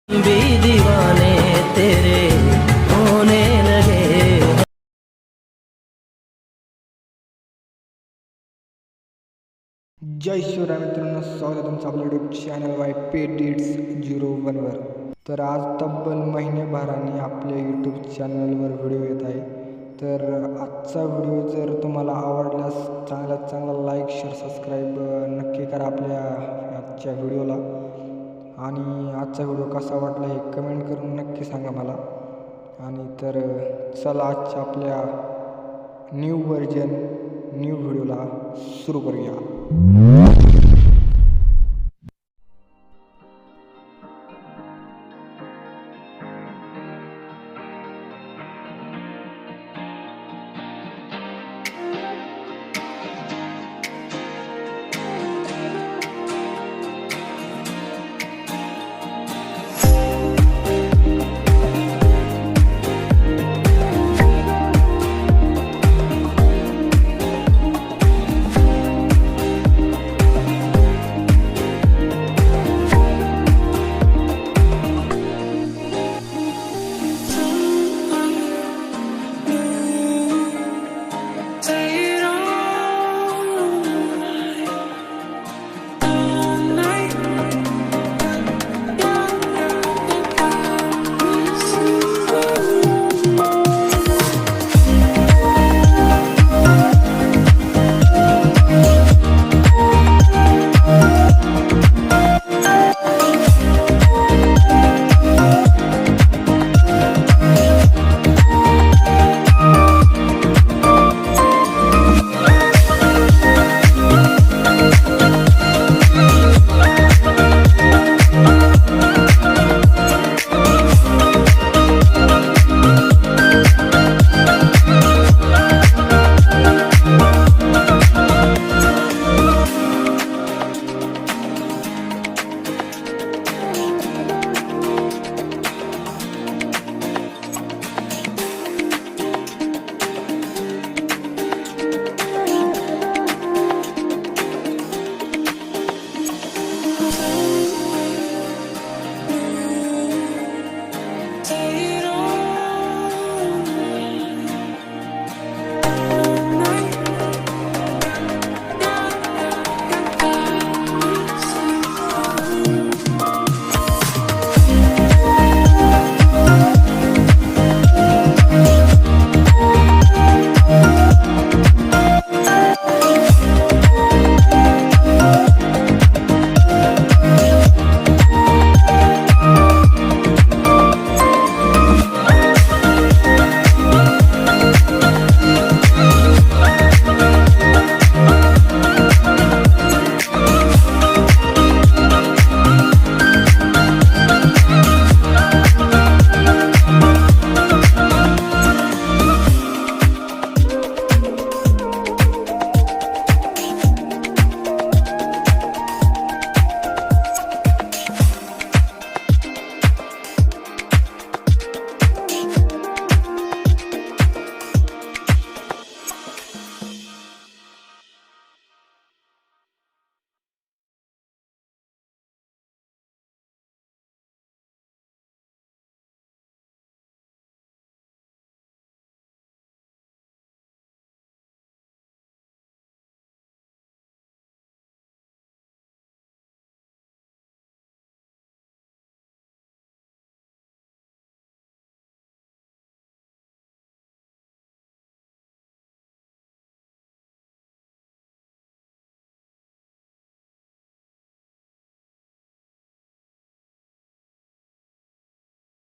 भी दीवाने तेरे होने लगे। जय शिवराय मित्रांनो, स्वागत आहे तुमचं आपल्या यूट्यूब चॅनल YP01 वर. तर आज तब्बल महिन्याभराने आपल्या यूट्यूब चॅनलवर व्हिडिओ येत आहे. तर आजचा व्हिडिओ जर तुम्हाला आवडल्यास चांगल्यात चांगला लाईक, शेअर, सबस्क्राईब नक्की करा आपल्या आजच्या व्हिडिओला. आणि आजचा व्हिडिओ कसा वाटला हे कमेंट करून नक्की सांगा मला. आणि तर चला आजच्या आपल्या न्यू व्हिडिओला सुरू करूया.